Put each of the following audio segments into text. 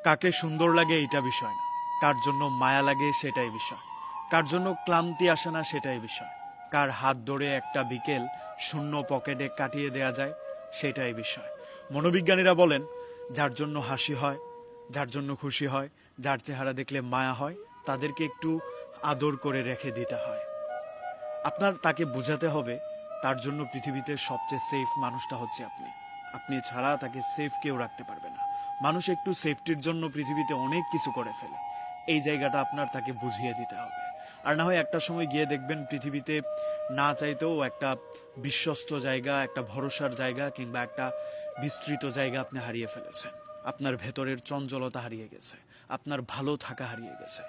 কাকে সুন্দর লাগে এইটা বিষয় না, কার জন্য মায়া লাগে সেটাই বিষয়, কার জন্য ক্লান্তি আসে না সেটাই বিষয়, কার হাত ধরে একটা বিকেল শূন্য পকেটে কাটিয়ে দেয়া যায় সেটাই বিষয়। মনোবিজ্ঞানীরা বলেন, যার জন্য হাসি হয়, যার জন্য খুশি হয়, যার চেহারা দেখলে মায়া হয়, তাদেরকে একটু আদর করে রেখে দিতে হয়। আপনার তাকে বোঝাতে হবে তার জন্য পৃথিবীতে সবচেয়ে সেফ মানুষটা হচ্ছে আপনি। আপনি ছাড়া তাকে সেফ কেউ রাখতে পারবে না। মানুষ একটু সেফটির জন্য পৃথিবীতে অনেক কিছু করে ফেলে। এই জায়গাটা আপনার তাকে বুঝিয়ে দিতে হবে। আর না হয় একটা সময় গিয়ে দেখবেন পৃথিবীতে না চাইতেও একটা বিশ্বস্ত জায়গা, একটা ভরসার জায়গা কিংবা একটা বিস্তৃত জায়গা আপনি হারিয়ে ফেলেছেন। আপনার ভেতরের চঞ্চলতা হারিয়ে গেছে, আপনার ভালো থাকা হারিয়ে গেছে।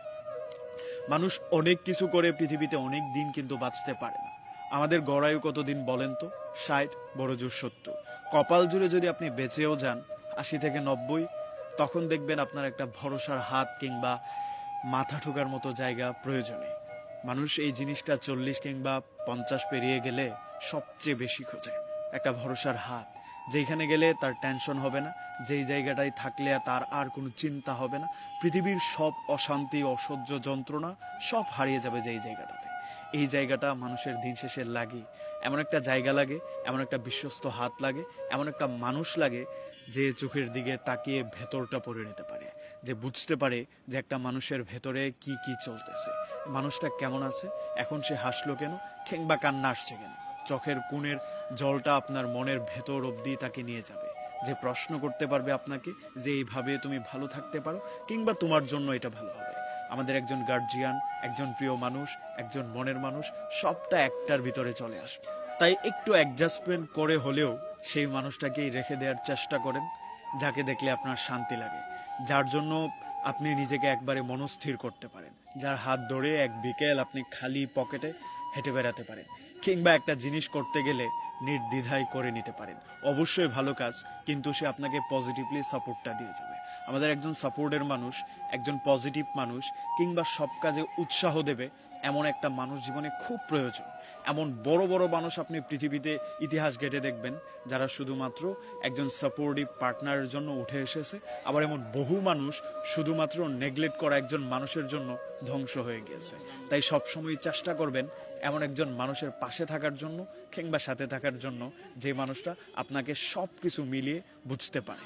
মানুষ অনেক কিছু করে পৃথিবীতে অনেক দিন কিন্তু বাঁচতে পারে না। আমাদের গড়ায়ু কতদিন বলেন তো? 60, বড় জোর 70। কপাল জুড়ে যদি আপনি বেঁচেও যান 80 থেকে 90, তখন দেখবেন আপনার একটা ভরসার হাত কিংবা মাথা ঠোকার মতো জায়গা প্রয়োজনে। মানুষ এই জিনিসটা 40 কিংবা 50 পেরিয়ে গেলে সবচেয়ে বেশি খোঁজে একটা ভরসার হাত, যেখানে গেলে তার টেনশন হবে না, যেই জায়গাটায় থাকলে তার আর কোনো চিন্তা হবে না, পৃথিবীর সব অশান্তি অসহ্য যন্ত্রণা সব হারিয়ে যাবে যেই জায়গাটাতে। এই জায়গাটা মানুষের দিন শেষে লাগে, এমন একটা জায়গা লাগে, এমন একটা বিশ্বস্ত হাত লাগে, এমন একটা মানুষ লাগে যে চোখের দিকে তাকিয়ে ভেতরটা পড়ে নিতে পারে, যে বুঝতে পারে যে একটা মানুষের ভেতরে কি কি চলতেছে, মানুষটা কেমন আছে, এখন সে হাসলো কেন কিংবা কান্না আসছে কেন। চোখের কোণের জলটা আপনার মনের ভেতর অবধি তাকে নিয়ে যাবে, যে প্রশ্ন করতে পারবে আপনাকে যে এইভাবে তুমি ভালো থাকতে পারো কিংবা তোমার জন্য এটা ভালো হবে। আমাদের একজন গার্জিয়ান, একজন প্রিয় মানুষ, একজন মনের মানুষ, সবটা একটার ভিতরে চলে আসবে। তাই একটু অ্যাডজাস্টমেন্ট করে হলেও সেই মানুষটাকেই রেখে দেওয়ার চেষ্টা করেন, যাকে দেখলে আপনার শান্তি লাগে, যার জন্য আপনি নিজেকে একবারে মনস্থির করতে পারেন, যার হাত ধরে এক বিকেল আপনি খালি পকেটে হেঁটে বেড়াতে পারেন, কিংবা একটা জিনিস করতে গেলে নির্দ্বিধায় করে নিতে পারেন। অবশ্যই ভালো কাজ, কিন্তু সে আপনাকে পজিটিভলি সাপোর্টটা দিয়ে যাবে। আমাদের একজন সাপোর্টের মানুষ, একজন পজিটিভ মানুষ কিংবা সব কাজে উৎসাহ দেবে এমন একটা মানুষ জীবনে খুব প্রয়োজন। এমন বড় বড় মানুষ আপনি পৃথিবীতে ইতিহাস ঘেটে দেখবেন যারা শুধুমাত্র একজন সাপোর্টিভ পার্টনারের জন্য উঠে এসেছে, আবার এমন বহু মানুষ শুধুমাত্র নেগলেক্ট করা একজন মানুষের জন্য ধ্বংস হয়ে গিয়েছে। তাই সবসময় চেষ্টা করবেন এমন একজন মানুষের পাশে থাকার জন্য কিংবা সাথে থাকার জন্য, যে মানুষটা আপনাকে সব কিছু মিলিয়ে বুঝতে পারে।